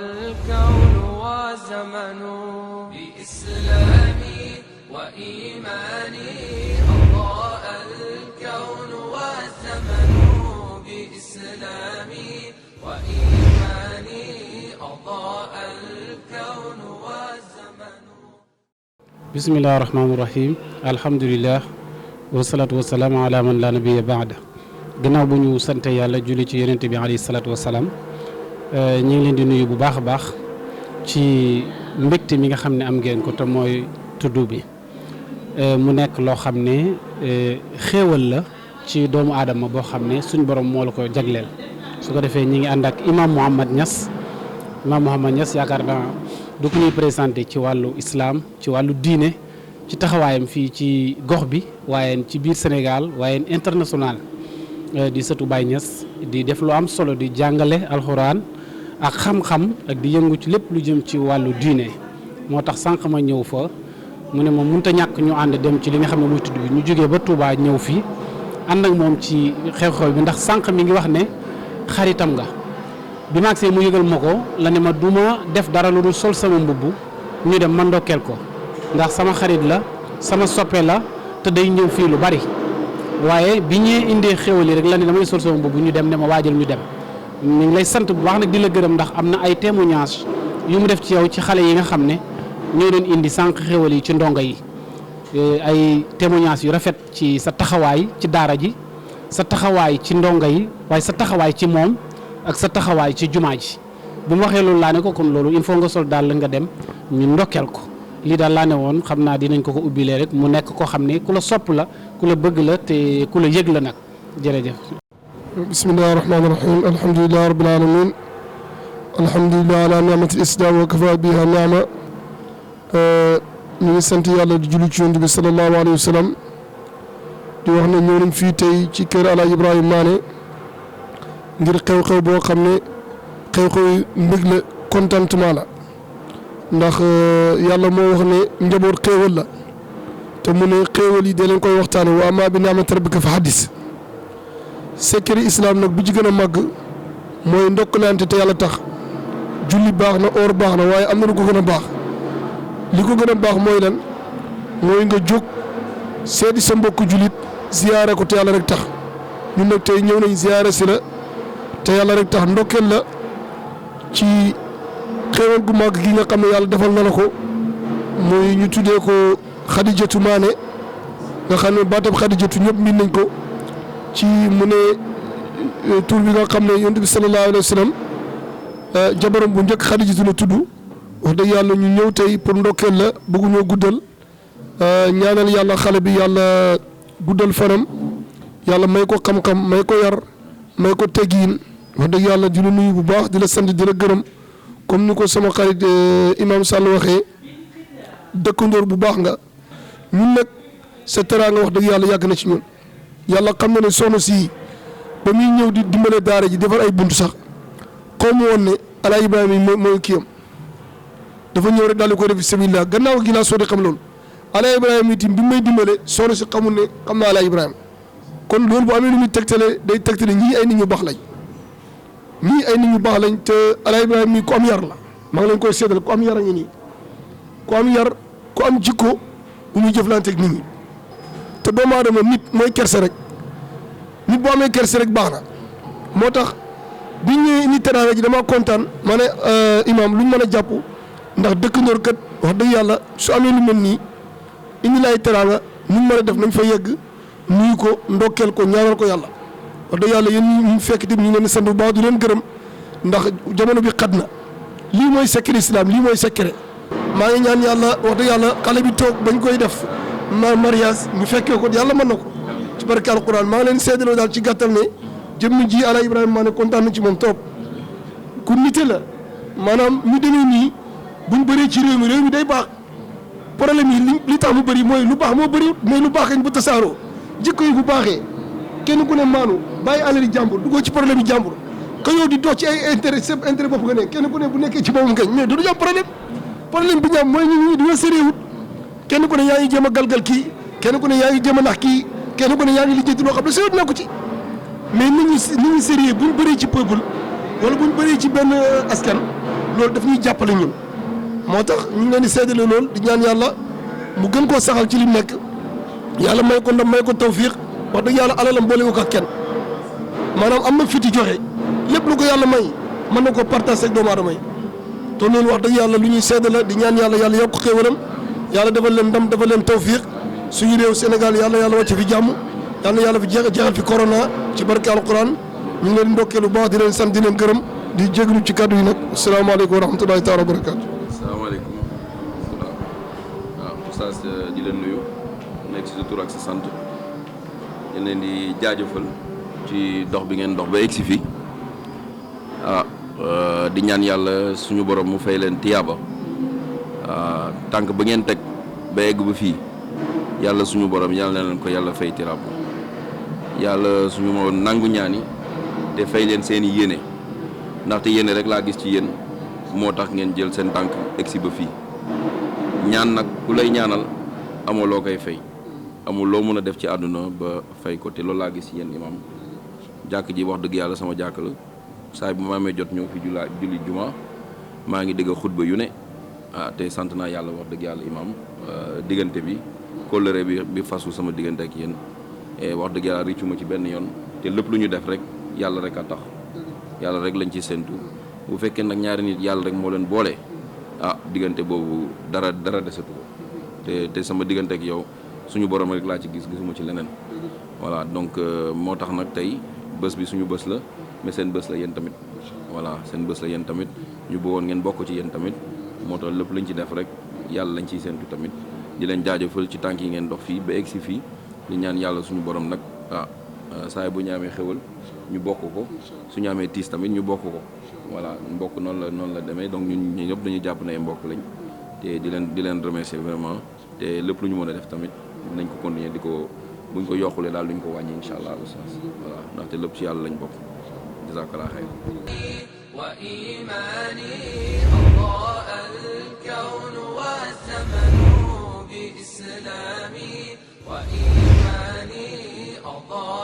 الكون وزمن بإسلامي وإيماني أضاء الكون والزمن بإسلامي وإيماني أضاء الكون والزمن بسم الله الرحمن الرحيم الحمد لله والصلاة والسلام على من لا نبي بعد gannaaw bu ñu sant yàlla julli ci yonent bi alayhi salaatu wasalaam ñu ngi leen di nuyu bu baax a baax ci mbégte mi nga xam ne am ngeen ko te mooy tuddu bi mu nekk loo xam ne xéewal la ci doomu aadama boo xam ne suñ borom moo la ko jagleel su ko defee ñi ngi ànd ak imam Mouhamad Niass yaakaar naa du ko ñuy présenté ci wàllu islam ci wàllu diine ci taxawaayam fii ci gox bi waaye ci biir Sénégal waaye international di sëtu Baye Niass di def lu am solo di jàngale alxuraan ak xam-xam ak di yëngu ci lépp lu jëm ci wàllu diine moo tax sànq ma ñëw fa mu ne moom mënut a ñàkk ñu ànd dem ci li nga xam ne muy tudd bi ñu jógee ba Touba ñëw fii ànd ak moom ci xew-xew bi ndax sànq mi ngi wax ne xaritam nga bi ma agsee mu yëgal ma ko la ne ma du ma def dara lu dul sol sama mbubb ñu dem ma ndokkeel ko ndax sama xarit la sama soppe la te day ñëw fii lu bari waaye bi ñee indee xéwal yi rek la ne damay sol sama mbubb ñu dem ne ma waajal ñu dem ñu ngi lay sant bu baax nag di la gërëm ndax am na ay témoignage yu mu def ci yow ci xale yi nga xam ne ñoo doon indi sànq xéwal yi ci ndongo yi ay témoignage yu rafet ci sa taxawaay ci daara ji sa taxawaay ci ndongo yi waaye sa taxawaay ci moom ak sa taxawaay ci jumaa ji bi mu waxee loolu laa ne ko kon loolu il faut nga sol daal la nga dem ñu ndokkeel ko lii daal laa ne woon xam naa dinañ ko ubbilee rek mu nekk koo xam ne ku la sopp la ku la bëgg la te ku la yëg la nag jërëjëf. bismillahi rahmaani rahim alhamdulilahi rabbil alamin alhamdulilah ala ni'matil islam wa kafa biha ni'ma ñu ngi sant yàlla di julli ci yonent bi sallallahu alayhi wa sallam di wax ne ñëw nañ fii tey ci kër Alaaji Ibrahima Mané ngir xew-xew boo xam ne xew-xew mbég la contentement la ndax yàlla moo wax ne njaboot xéewal la te mu ne xéewal yi dee leen koy waxtaane wa amma bi ni'mati rabbika fa haddis secret islam nag bi ci gën a màgg mooy ndokkalante te yàlla tax julli baax na or baax na waaye am na lu ko gën a baax li ko gën a baax mooy lan mooy nga jóg seeti sa mbokku jullit ziyaare ko te yàlla rek tax ñun nag tey ñëw nañ ziyaare si la te yàlla rek tax ndokkeel la ci xéewal gu màgg gi nga xam ne yàlla defal na la ko muy ñu tuddee ko Xadijatu Mané nga xam ne baatab Xadijatu ñëpp miin nañ ko ci mu ne tur bi nga xam ne yonent bi sallallahu alayhi wa sallam jabaram bu njëkk Xadijatu la tudd wax dëgg yàlla ñu ñëw tey pour ndokkeel la bëgguñoo guddal ñaanal yàlla xale bi yàlla guddal fanam yàlla may ko xam-xam may ko yar may ko teggiin wax dëgg yàlla di la nuyu bu baax di la sant di la gërëm comme ni ko sama xarit imam Sall waxee dëkkandoor bu baax nga ñun nag sa teraanga wax dëgg yàlla yàgg na ci ñun yàlla xam na ne soxna si ba muy ñëw di dimbale daara ji defar ay buntu sax xaw ma woon ne Alaaji Ibrahima yi mooy kiyam dafa ñëw rek daal di koy def sabilillah gannaaw gi laa soo di xam loolu Alaaji Ibrahima itam bi may dimbale soxna si xamul ne xam naa Alaaji Ibrahima kon loolu bu amee lu muy tegtale day tegtale ñii ay nit ñu baax lañ ñii ay nit ñu baax lañ te Alaaji Ibrahima mii ku am yar la maa ngi leen koy séddal ku am yar a ngi nii ku am yar ku am jikko bu muy jëflanteeg nit ñi te doomu aadama nit mooy kerse rek nit boo amee kerse rek baax na moo tax bi ñëwee ni teraanga ji dama kontaan ma ne imam luñ mën a jàpp ndax dëkkandoor kat wax dëgg yàlla su amee lu mel nii indi laay teraanga nuñ mën a def nañ fa yegg nuyu ko ndokkeel ko ñaanal ko yàlla wax dëgg yàlla yéen ñu fekk tamit ñu ngi leen di sant bu baax du leen gërëm ndax jamono bi xat na lii mooy secret islam lii mooy secret maa ngi ñaan yàlla wax dëgg yàlla xale bi toog bañ koy def mariage ñu fekkee ko yàlla mën na ko ci barke alquran maa ngi leen seedaloo daal ci gàttal ne jëmm ji Alaaji Ibrahima Mané kontaan na ci moom trop ku nite la maanaam ñu demee nii buñ bëree ci réew mi day baax problème yi li tax mu bëri mooy lu baax moo bëri mais lu baax kañ bu tasaaroo jikko yi bu baaxee kenn ku ne maanu bàyyi alali jàmbur duggoo ci problème yi jàmbur ka yow di dox ci ay intérêt sa intérêt bopp nga ne kenn ku ne bu nekkee ci boppam ngañ mais du am problème bi ñu am mooy ñu dina sérieux kenn ku ne yaa ngi jéem a galgal kii kenn ku ne yaa ngi jéem a nax kii kenn ku ne yaa ngi lijjanti loo xam ne sérieux na ko ci mais nit ñi sérieux buñ bëree ci peuple wala buñ bëree ci benn askan loolu daf ñuy jàppale ñun moo tax ñu ngi leen di seedale loolu di ñaan yàlla mu gën koo saxal ci li nekk yàlla may ko ndam may ko tawfiq wax dëgg yàlla alalam boolewu ko ak kenn maanaam am na fiti joxe lépp lu ko yàlla may mën na ko partage ak doomu aadama yi te loolu wax dëgg yàlla lu ñuy seedala di ñaan yàlla yàlla yokk xéewalam yàlla defal leen ndam defal leen tawfiq suñu réew Sénégal yàlla wàcce fi jàmm yàlla fi jeexal fi corona ci barke alquran ñu ngi leen ndokkee lu baax di leen sant di leen gërëm di jégalu ci kàddu yi nag asalaamaaleykum wa rahmatulahi taala wa barakaatu. asalaamaaleykum waaw oustaz di leen nuyu nekk ci sa tur ak sa sant di leen di jaajëfal ci dox bi ngeen dox ba egsi fii di ñaan yàlla suñu borom mu fay leen tiyaaba tànk ba ngeen teg ba egg ba fii yàlla suñu borom yàlla na leen ko yàlla fay tiyaaba yàlla suñu moo nangu ñaani te fay leen seeni yéene ndaxte yéene rek laa gis ci yéen moo tax ngeen jël seen tànk egsi ba fii ñaan nag ku lay ñaanal amoo loo koy fay amul loo mën a def ci àdduna ba fay ko te loolu laa gis ci yéen imam jàkk ji wax dëgg yàlla sama jàkk la saa bu ma amee jot ñëw fi julli juma maa ngi dégg xutba yu ne te sant naa yàlla wax dëgg yàlla imam diggante bi kóllëre bi fasu sama diggante ak yéen wax dëgg yàlla riccu ma ci benn yoon te lépp lu ñu def rek yàlla rek a tax yàlla rek lañ ci séntu bu fekkee nag ñaari nit yàlla rek moo leen boole diggante boobu dara desatu ko te sama diggante ak yow suñu borom rek laa ci gisuma ci leneen voilà donc moo tax nag tey bés bi suñu bés la mais seen bés la yéen tamit voilà seen bés la yéen tamit ñu bëggoon ngeen bokk ci yéen tamit moo tax lépp lañ ci def rek yàlla lañ ciy séntu tamit di leen jaajëfal ci tànk yi ngeen dox fii ba egg si fii di ñaan yàlla suñu borom nag saa bu ñu amee xéwal ñu bokk ko suñu amee tiis tamit ñu bokk ko voilà mbokk noonu la demee donc ñun ñëpp dañu jàpp ne mbokk lañ te di leen remercier vraiment te lépp lu ñu mën a def tamit nañ ko continuer di ko buñ ko yokkulee daal duñ ko wàññi incha allah voilà ndaxte lépp ci yàlla lañ bokk jazakallah xayr wa imani Allah al-kawn wa zamanu bi islami wa imani Allah